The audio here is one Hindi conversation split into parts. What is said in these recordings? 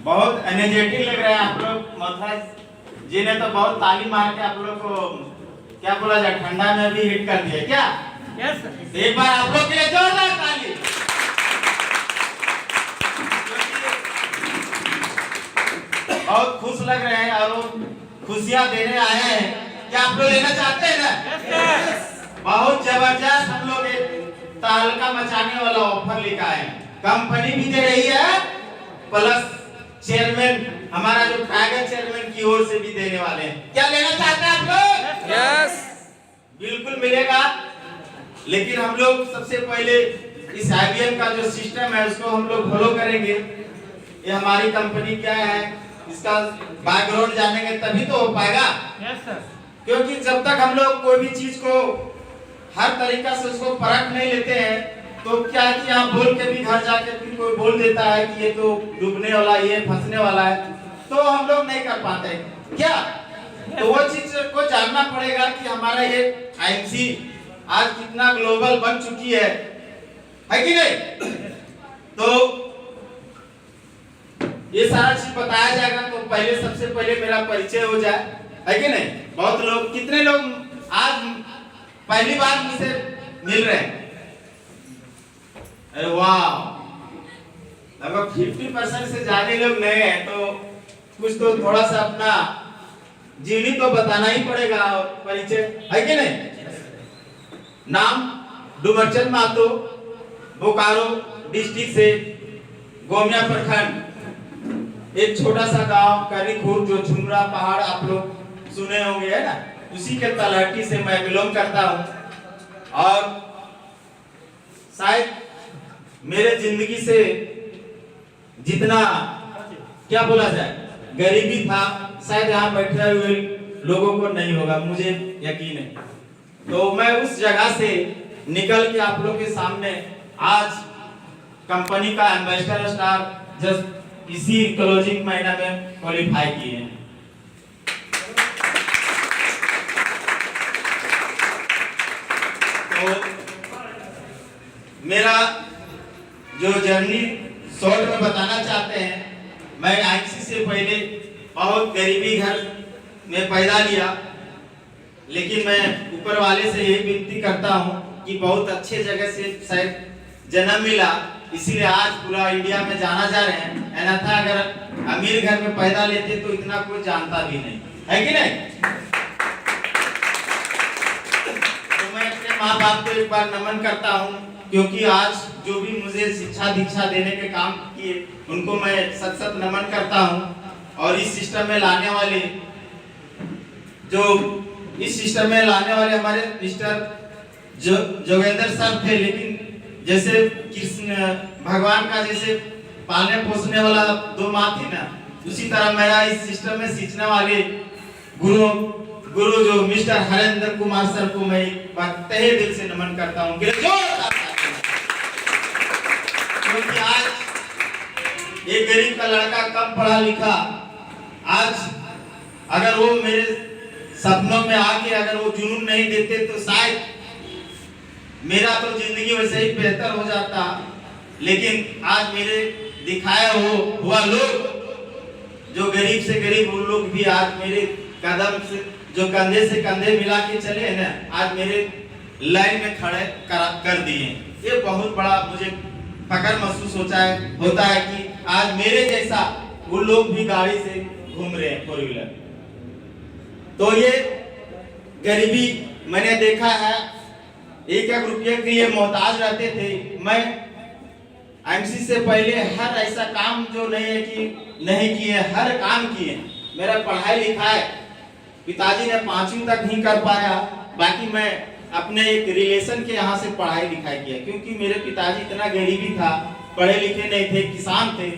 बहुत एनर्जेटिक लग रहा है आप लोग। मथुरा जी ने तो बहुत ताली मार के आप लोग को क्या बोला जाए ठंडा में भी हिट कर दिया क्या? Yes sir. एक बार आप लोग के लिए जोरदार ताली। बहुत खुश लग रहे हैं और वो खुशियां देने आए हैं। क्या आप लोग लेना चाहते हैं ना? यस। बहुत जबरदस्त हम लोग एक तहलका मचाने वाला ऑफर लेकर आए हैं। कंपनी भी दे रही है प्लस चेयरमैन हमारा जो टाइगर चेयरमैन की ओर से भी देने वाले हैं। क्या लेना चाहते हैं आप लोग? यस। बिल्कुल मिलेगा। लेकिन हम लोग सबसे पहले इस आईबीएम का जो सिस्टम है उसको हम लोग फॉलो करेंगे। ये हमारी कंपनी क्या है इसका बैकग्राउंड जानेंगे तभी तो हो पाएगा। Yes sir. क्योंकि जब तक हम लोग कोई भी चीज को हर तरीका से उसको परख नहीं लेते हैं तो क्या है कि आप बोल के भी घर जाके फिर कोई बोल देता है कि ये तो डूबने वाला ये फंसने वाला है तो हम लोग नहीं कर पाते क्या? तो वो चीज को जानना पड़ेगा कि हमारा ये आईएमसी आज कितना ग्लोबल बन चुकी है कि नहीं? तो ये सारा चीज बताया जाएगा। तो पहले सबसे पहले मेरा परिचय हो जाए है कि नहीं? बहुत लोग कितने लोग आज पहली बार मुझसे मिल रहे हैं? अरे वाह, लगभग 50% से ज्यादा लोग नए हैं। तो कुछ तो थोड़ा सा अपना जीवनी तो बताना ही पड़ेगा और परिचय है कि नहीं? नाम डुमरचंद महतो, बोकारो डिस्ट्रिक्ट से गोमिया प्रखंड एक छोटा सा गांव करीखुर जो झुमरा पहाड़ आप लोग सुने होंगे है ना, उसी के तलहटी से मैं बिलोंग करता हूं। और शायद मेरे जिंदगी से जितना क्या बोला जाए गरीबी था शायद यहाँ बैठे हुए लोगों को नहीं होगा, मुझे यकीन है। तो मैं उस जगह से निकल के आप लोगों के सामने आज कंपनी का एम्बेसडर स्टार जस्ट इसी क्लोजिंग महीना में क्वालिफाई किए हैं। तो मेरा जो जर्नी शॉर्ट में बताना चाहते हैं, मैं आईएमसी से पहले बहुत गरीबी घर में पैदा लिया, लेकिन मैं ऊपर वाले से यही विनती करता हूं कि बहुत अच्छे जगह से शायद जन्म मिला, इसीलिए आज पूरा इंडिया में जाना जा रहे हैं। अन्यथा अगर अमीर घर में पैदा लेते तो इतना कोई जानता भी नहीं है कि नहीं? तो मैं अपने माँ बाप को एक बार नमन करता हूँ क्योंकि आज जो भी मुझे शिक्षा दीक्षा देने के काम किए उनको मैं सत सत नमन करता हूँ। और इस सिस्टम में लाने वाले हमारे मिस्टर जोगेंद्र सर थे, लेकिन जैसे कृष्ण भगवान का जैसे पालने पोसने वाला दो माँ थी ना, उसी तरह मेरा इस सिस्टम में सीखने वाले गुरु जो मिस्टर हरेंद्र कुमार सर को मैं एक बार तहे दिल से नमन करता हूँ। क्योंकि आज एक गरीब का लड़का कम पढ़ा लिखा आज अगर वो मेरे सपनों में आके अगर वो जुनून नहीं देते तो शायद मेरा तो जिंदगी वैसे ही बेहतर हो जाता। लेकिन आज मेरे दिखाया हुआ लोग जो गरीब से गरीब उन लोग भी आज मेरे कदम से जो कंधे से कंधे मिला के चले हैं ना, आज मेरे लाइन में खड़े कर दिए। ये बहुत बड़ा मुझे फकर महसूस होता है कि आज मेरे जैसा वो लोग भी गाड़ी से घूम रहे हैं, फोर व्हीलर। तो ये गरीबी मैंने देखा है, एक एक रुपये के लिए मोहताज रहते थे। मैं आईएमसी से पहले हर ऐसा काम जो नहीं है कि नहीं किए, हर काम किए। मेरा पढ़ाई लिखाई पिताजी ने 5वीं तक नहीं कर पाया, बाकी मैं अपने एक रिलेशन के यहाँ से पढ़ाई लिखाई किया क्योंकि मेरे पिताजी इतना गरीबी था, पढ़े लिखे नहीं थे, किसान थे,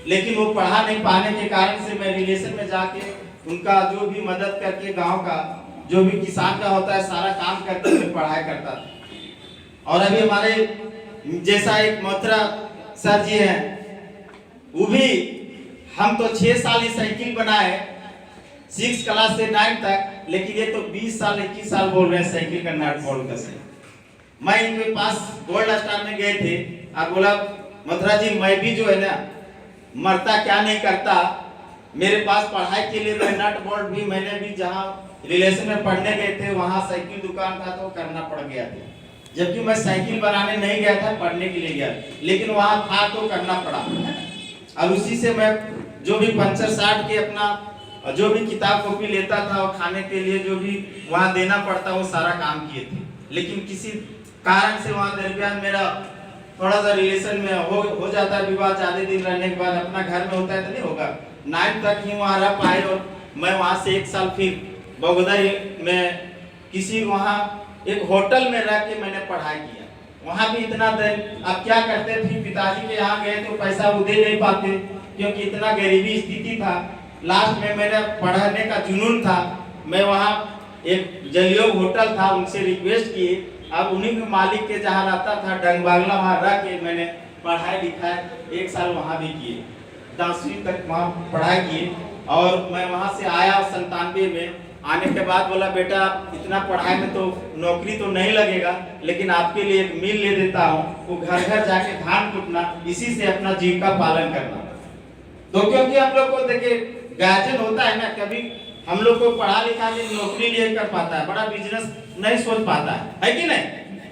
लेकिन वो पढ़ा नहीं पाने के कारण से मैं रिलेशन में जाके उनका जो भी मदद करके गांव का जो भी किसान का होता है सारा काम करके मैं पढ़ाई करता था। और अभी हमारे जैसा एक मथुरा सर जी हैं, वो भी हम तो 6 साल ही साइकिल बनाए 6 क्लास से 9 तक, लेकिन ये तो 20 साल 21 साल बोल रहे हैं साइकिल का नट बोल्ट का से। मैं इनके पास गोल्ड स्टार में गए थे और बोला मथुरा जी मैं भी जो है ना मरता क्या नहीं करता। मेरे पास पढ़ाई के लिए मैं नट बोल्ट भी, मैंने भी जहाँ रिलेशन में पढ़ने गए थे वहाँ साइकिल दुकान था तो करना पड़ गया था, जबकि मैं साइकिल बनाने नहीं गया था, पढ़ने के लिए गया, लेकिन वहाँ था तो करना पड़ा। अब उसी से मैं जो भी पंचर साट के अपना जो भी किताब कॉपी लेता था और खाने के लिए जो भी वहाँ देना पड़ता वो सारा काम किए थे। लेकिन किसी कारण से वहाँ दरमियान मेरा थोड़ा सा रिलेशन में हो जाता है विवाह, ज्यादा दिन रहने के बाद अपना घर में होता है तो नहीं होगा। 9 तक ही वहाँ रह पाए और मैं वहाँ से 1 साल फिर बगोदा में किसी वहाँ एक होटल में रह के मैंने पढ़ाई किया। वहाँ भी इतना देर अब क्या करते थे, पिताजी के यहाँ गए तो पैसा वो दे नहीं पाते क्योंकि इतना गरीबी स्थिति था। लास्ट में मेरा पढ़ाने का जुनून था, मैं वहाँ एक जलियोग होटल था उनसे रिक्वेस्ट किए, अब उन्हीं के मालिक के जहाँ रहता था डंगबागला वहाँ रह के मैंने पढ़ाई लिखाई 1 साल वहाँ भी किए, 10वीं तक वहाँ पढ़ाई किए। और मैं वहाँ से आया 97 में। आने के बाद बोला बेटा इतना पढ़ाई में तो नौकरी तो नहीं लगेगा, लेकिन आपके लिए एक मिल ले देता हूँ, वो घर घर जाके धान कुटना, इसी से अपना जीविका पालन करना। तो क्योंकि हम लोग को देखिए गार्जियन होता है ना, कभी हम लोग को पढ़ा लिखा के नौकरी लिए कर पाता है, बड़ा बिजनेस नहीं सोच पाता है कि नहीं।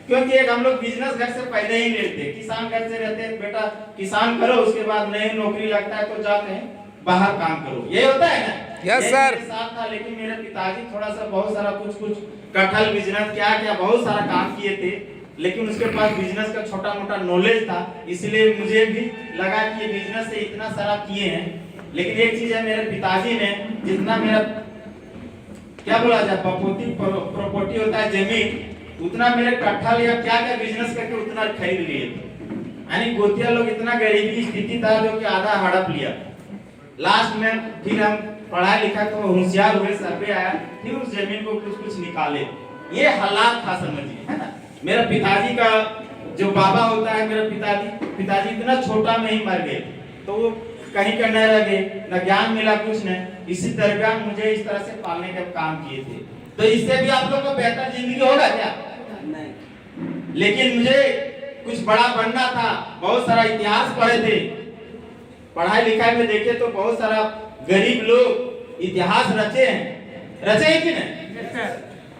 क्योंकि एक हम लोग बिजनेस घर से पहले ही लेते, किसान घर से रहते हैं, बेटा किसान करो, उसके बाद नई नौकरी लगता है तो जाते हैं बाहर काम करो, ये होता है ना। Yes sir. साथ था, लेकिन मेरे पिताजी थोड़ा सा बहुत सारा कुछ कटहल बिजनेस क्या बहुत सारा काम किए थे, लेकिन उसके पास बिजनेस का छोटा मोटा नॉलेज था, इसलिए मुझे भी लगा कि ये बिजनेस से इतना सारा किए हैं। लेकिन एक चीज है, मेरे पिताजी ने जितना मेरा क्या बोला जाए प्रॉपर्टी होता है जमीन, उतना मेरे कटहल या क्या बिजनेस करके उतना खरीद लिए। यानी गोतिया लोग इतना गरीबी स्थिति था जो कि आधा हड़प लिया। लास्ट में फिर हम पढ़ा लिखा तो होशियार हुए, सर्वे आया, फिर उस जमीन को कुछ निकाले। ये हालात था समझिए, है ना। मेरा पिताजी का जो बाबा होता है, मेरा पिताजी इतना छोटा में ही मर गए, तो वो कहीं का न रह गए, न ज्ञान मिला कुछ नहीं। इसी दरमियान मुझे इस तरह से पालने का काम किए थे, तो इससे भी आप लोग को बेहतर जिंदगी होगा क्या? नहीं। लेकिन मुझे कुछ बड़ा बनना था, बहुत सारा इतिहास पढ़े थे, पढ़ाई लिखाई में देखे तो बहुत सारा गरीब लोग इतिहास रचे हैं कि नहीं।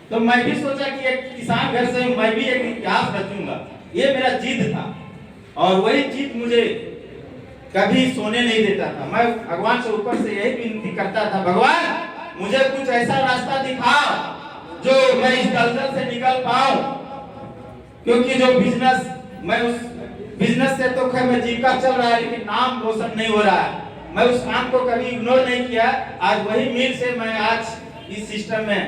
तो मैं भी सोचा कि एक किसान घर से मैं भी एक इतिहास रचूंगा, ये मेरा जिद था। और वही जिद मुझे कभी सोने नहीं देता था। मैं भगवान से ऊपर से यही विनती करता था, भगवान मुझे कुछ ऐसा रास्ता दिखाओ जो मैं इस दलदल से निकल पाऊं, क्योंकि जो बिजनेस मैं उस बिजनेस से तो खैर मैं जीविका चल रहा है, लेकिन नाम रोशन नहीं हो रहा है। मैं उस काम को कभी इग्नोर नहीं किया। आज वही मिल से मैं आज इस सिस्टम में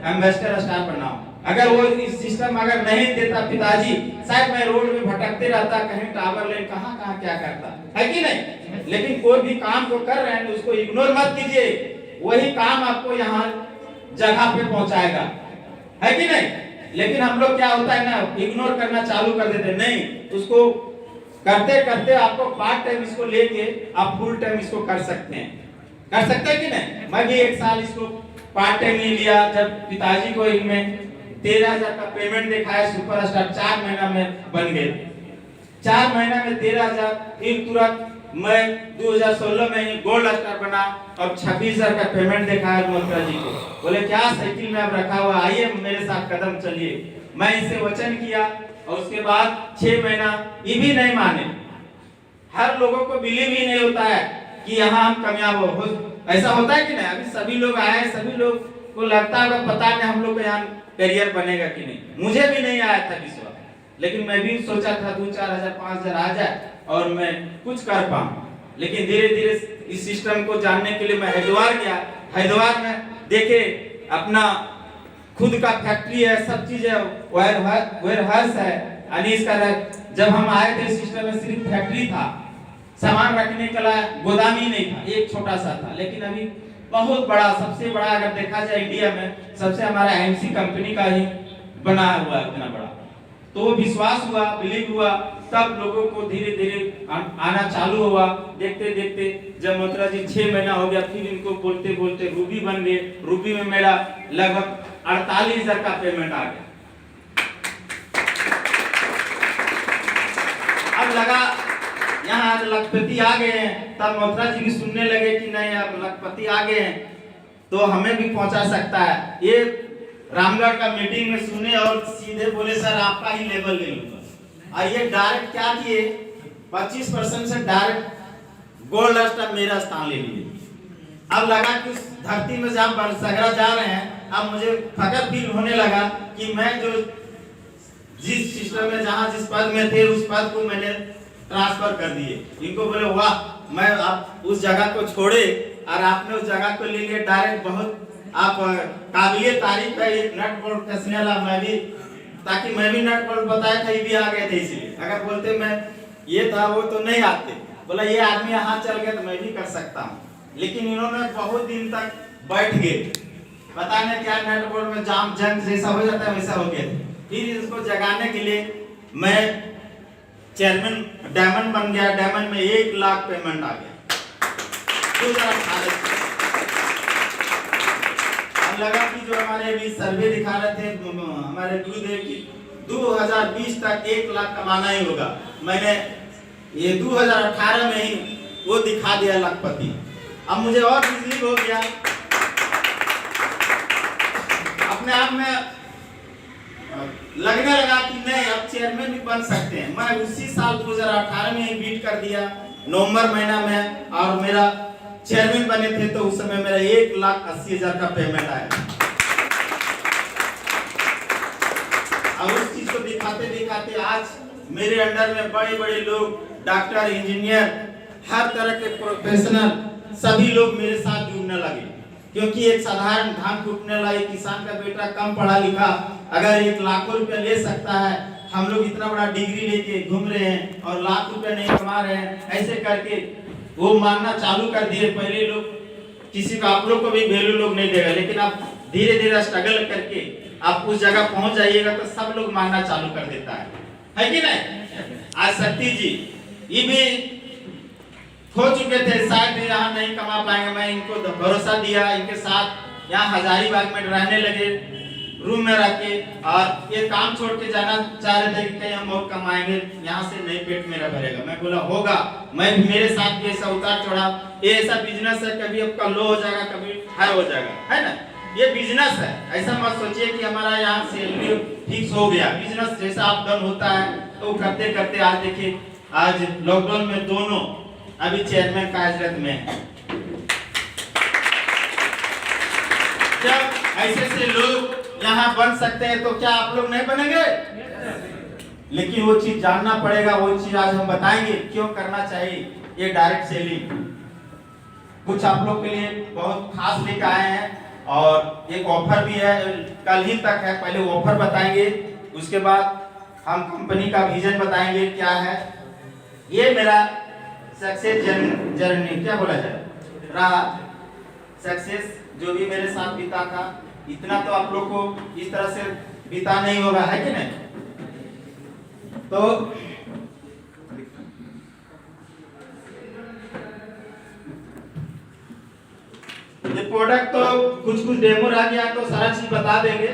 एम्बेसडर स्टार बना हूं। अगर वो इस सिस्टम अगर नहीं देता पिताजी, शायद मैं रोड में भटकते रहता, कहीं टावर लेन कहां क्या करता, है कि नहीं। लेकिन कोई भी काम को कर रहे हैं उसको इग्नोर मत कीजिए, वही काम आपको यहाँ जगह पे पहुंचाएगा, है कि नहीं। लेकिन हम लोग क्या होता है ना, इग्नोर करना चालू कर देते, नहीं, उसको करते करते आपको पार्ट टाइम इसको लेके आप फुल टाइम इसको कर सकते हैं कि नहीं। मैं भी 1 साल इसको पार्ट टाइम ही लिया। जब पिताजी को इनमें 13,000 का पेमेंट दिखाया, सुपरस्टार 4 महीना में बन गए। 4 महीना में 13,000, फिर तुरंत मैं 2016 में गोल्ड स्टार बना और 26,000 का पेमेंट दिखाया मंत्रा जी को। बोले क्या साइकिल में अब रखा हुआ, आइए मेरे साथ कदम चलिए। मैं इसे वचन किया और उसके बाद 6 महीना ये भी नहीं माने। हर लोगों को बिलीव ही नहीं होता है कि यहाँ हम कामयाब हो, ऐसा होता है कि नहीं। अभी सभी लोग आए, सभी लोग को लगता है पता नहीं हम लोग का यहाँ करियर बनेगा कि नहीं। मुझे भी नहीं आया था विश्वास, लेकिन मैं भी सोचा था 2-4 हजार 5 हजार आ जाए और मैं कुछ कर पाऊं। लेकिन धीरे धीरे इस सिस्टम को जानने के लिए मैं हरिद्वार गया। हरिद्वार में देखे अपना खुद का फैक्ट्री है, सब चीज है, वेयर हाउस है। अनीस का जब हम आए थे सिस्टम में सिर्फ फैक्ट्री था, सामान रखने के लिए गोदाम ही नहीं था, एक छोटा सा था। लेकिन अभी बहुत बड़ा, सबसे बड़ा अगर देखा जाए इंडिया में सबसे हमारा एमसी कंपनी का ही बना हुआ है इतना बड़ा। तो वो विश्वास हुआ, बिलीव हुआ, तब लोगों को धीरे धीरे आना चालू हुआ। देखते देखते जब मंत्रा जी 6 महीना हो गया, फिर इनको बोलते बोलते रूबी बन गए। रूबी में मेरा लगभग 48,000 का पेमेंट आ गया। अब लगा यहाँ आज लखपति आ गए हैं, तब मथुरा जी भी सुनने लगे कि नहीं अब लखपति आ गए हैं तो हमें भी पहुंचा सकता है। ये रामगढ़ का मीटिंग में सुने और सीधे बोले सर आपका ही लेवल ले लूंगा। और ये डायरेक्ट क्या किए 25% से डायरेक्ट गोल्ड स्टार मेरा स्थान ले लिए। अब लगा कि उस धरती में जहाँ बरसगरा जा रहे हैं, अब मुझे फकर फील होने लगा कि मैं जो जिस सिस्टम में जहाँ जिस पद में थे उस पद को मैंने ट्रांसफर कर दिए। इनको बोले वाह, मैं आप उस जगह को छोड़े और आपने उस जगह को ले लिए डायरेक्ट। बहुत आप काबिले तारीफ है। एक नट बोल्ट कसने वाला मैं भी, ताकि मैं भी नट बोल्ट बताया कहीं भी आ गए थे, इसलिए अगर बोलते मैं ये था वो तो नहीं आते। बोला ये आदमी यहाँ चल गया तो मैं भी कर सकता हूँ। लेकिन इन्होंने बहुत दिन तक बैठ गए, पता नहीं क्या नट बोल्ट में जाम जंग जैसा हो जाता है वैसा हो गया। फिर इसको जगाने के लिए मैं चेयरमैन डायमंड बन गया। डायमंड में 1 लाख पेमेंट आ गया 2018। अब लगा कि जो हमारे अभी सर्वे दिखा रहे थे हमारे गुरुदेव की 2020 तक 1 लाख कमाना ही होगा। मैंने ये 2018 में ही वो दिखा दिया लखपति। अब मुझे और रिलीव हो गया अपने आप में, लगने लगा कि नहीं अब चेयरमैन भी बन सकते हैं। मैं उसी साल 2018 में ही बीट कर दिया नवंबर महीना में, और मेरा चेयरमैन बने थे तो उस समय मेरा 1,80,000 का पेमेंट आया। और उस चीज को दिखाते दिखाते आज मेरे अंडर में बड़े बड़े लोग, डॉक्टर, इंजीनियर, हर तरह के प्रोफेशनल सभी लोग मेरे साथ जुड़ने लगे। क्योंकि एक साधारण धान कूटने वाला एक किसान का बेटा कम पढ़ा लिखा अगर 1 लाख रुपया ले सकता है, हम लोग इतना बड़ा डिग्री लेके घूम रहे हैं और लाख रुपया नहीं कमा रहे हैं, ऐसे करके वो मानना चालू कर दिए। पहले लोग किसी को, आप लोग को भी वैल्यू लोग नहीं देगा, लेकिन आप धीरे धीरे स्ट्रगल करके आप उस जगह पहुंच जाइएगा तो सब लोग मानना चालू कर देता है कि नहीं। आज शक्ति जी ये भी हो चुके थे, शायद यहाँ नहीं कमा पाएंगे। मैं इनको भरोसा दिया, इनके साथ यहाँ हजारीबाग में रहने लगे रूम में रह के, और ये काम छोड़ के जाना चाह रहे थे कि कहीं हम और कमाएंगे, यहाँ से नहीं पेट मेरा भरेगा। मैं बोला होगा, मैं मेरे साथ भी ऐसा उतार चढ़ाव, ये ऐसा बिजनेस है, कभी आपका लो हो जाएगा कभी हाई हो जाएगा, है ना। ये बिजनेस है, ऐसा मत सोचिए कि हमारा यहाँ सैलरी फिक्स हो गया। बिजनेस जैसा अप डाउन होता है तो करते करते आज देखिए, आज लॉकडाउन में दोनों अभी चेयरमैन का हजरत में है। जब ऐसे से लोग यहाँ बन सकते हैं तो क्या आप लोग नहीं बनेंगे? लेकिन वो चीज जानना पड़ेगा, वो चीज आज हम बताएंगे क्यों करना चाहिए ये डायरेक्ट सेलिंग। कुछ आप लोग के लिए बहुत खास लेकर आए हैं और एक ऑफर भी है, कल ही तक है। पहले ऑफर बताएंगे, उसके बाद हम कंपनी का विजन बताएंगे क्या है। ये मेरा सक्सेस जर्नी क्या बोला जाए रहा, सक्सेस जो भी मेरे साथ बीता था, इतना तो आप लोग को इस तरह से बीता नहीं होगा, है कि नहीं। तो ये प्रोडक्ट तो कुछ डेमो रह गया तो सारा चीज बता देंगे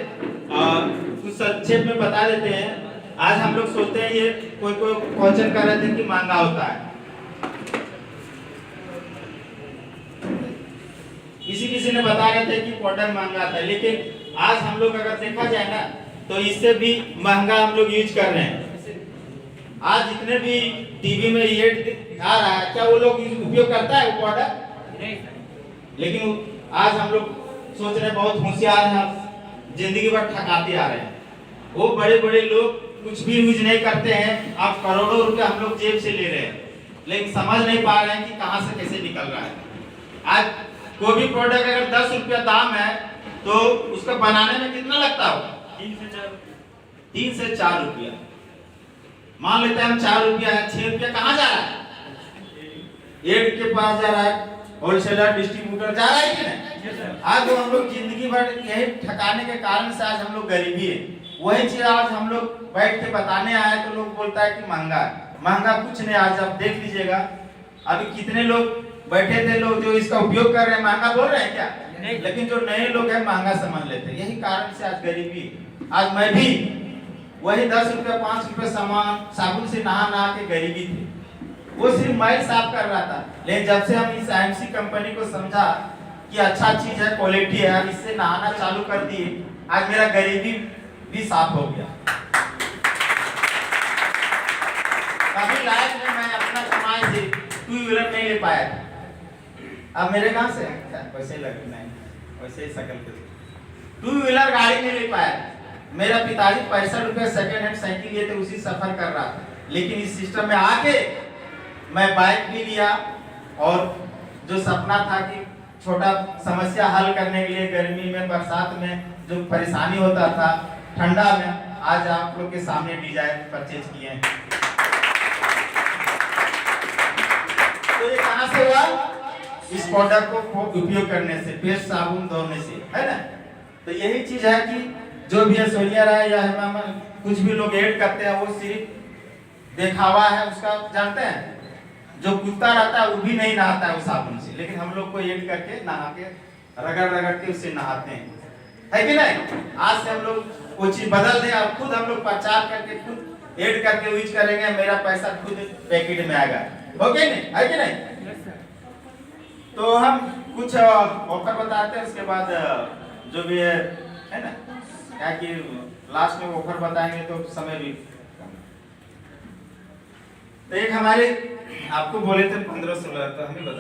और कुछ संक्षेप में बता देते हैं। आज हम लोग सोचते हैं, ये कोई क्वेश्चन कर रहे थे कि महंगा होता है, किसी ने बता रहे थे कि प्रोडक्ट महंगा था, लेकिन आज हम लोग अगर देखा जाए ना तो इससे भी महंगा हम लोग यूज कर रहे हैं। आज जितने भी टीवी में ये आ रहा है, क्या वो लोग उपयोग करता है वो प्रोडक्ट? लेकिन आज हम लोग सोच रहे हैं, बहुत होशियार हैं, जिंदगी भर ठकाते आ रहे हैं। वो बड़े बड़े लोग कुछ भी यूज नहीं करते हैं, आप करोड़ों रुपए हम लोग जेब से ले रहे हैं, लेकिन समझ नहीं पा रहे हैं कि कहां से कैसे निकल रहा है। आज कोई भी प्रोडक्ट अगर 10 रुपया दाम है तो उसको बनाने में कितना लगता होगा? 3 से 4 रुपया। मान लेते हैं हम 4 रुपया है, 6 रुपया कहाँ जा रहा है? एड के पास जा रहा है, होलसेलर डिस्ट्रीब्यूटर जा रहा है कि नहीं। आज तो हम लोग जिंदगी भर यही ठकाने के कारण से आज हम लोग गरीबी है। वही चीज आज हम लोग बैठ के बताने आए तो लोग बोलता है कि महंगा है। महंगा कुछ नहीं, आज आप देख लीजिएगा अभी कितने लोग बैठे थे, लोग जो इसका उपयोग कर रहे हैं, महंगा बोल रहे हैं क्या? नहीं। लेकिन जो नए लोग हैं महंगा समझ लेते हैं। यही कारण से आज गरीबी। आज मैं भी वही 10 रुपया 5 रुपया सामान साबुन से नहा के गरीबी थी, वो सिर्फ मैल साफ कर रहा था। लेकिन जब से हम इस आईएमसी कंपनी को समझा कि अच्छा चीज है, क्वालिटी है, अब इससे नहाना चालू कर दिए, आज मेरा गरीबी भी साफ हो गया। कभी लाइफ में मैं अपना कमाई से 2 व्हीलर नहीं ले पाया था। अब मेरे कहां से वैसे लगे नहीं, वैसे ही शकल के 2 व्हीलर गाड़ी नहीं ले पाया। मेरा पिताजी 65 रुपए सेकंड हैंड साइकिल लिए थे, उसी सफर कर रहा था। लेकिन इस सिस्टम में आके मैं बाइक भी लिया, और जो सपना था कि छोटा समस्या हल करने के लिए गर्मी में, बरसात में जो परेशानी होता था, ठंडा में, आज आप लोग के सामने डिजाइन परचेज किए हैं। तो ये कहां से हुआ? इस प्रोडक्ट को उपयोग करने से, पेस्ट साबुन धोने से, है ना। तो यही चीज है कि जो भी ऐश्वर्या राय या हेमा कुछ भी लोग ऐड करते हैं, वो सिर्फ दिखावा है उसका। जानते हैं जो कुत्ता रहता है वो भी नहीं नहाता है उस साबुन से, लेकिन हम लोग को ऐड करके नहा के रगड़ रगड़ के उससे नहाते हैं, है कि नहीं। आज से हम लोग वो चीज बदल दें और खुद हम लोग प्रचार करके, खुद ऐड करके यूज करेंगे, मेरा पैसा खुद पैकेट में आएगा, ओके नहीं, है कि नहीं। तो हम कुछ ऑफर बताते हैं, उसके बाद जो भी है ना, क्या कि लास्ट में ऑफर बताएंगे तो समय भी। तो एक हमारे आपको बोले थे 15-16, तो हमें बता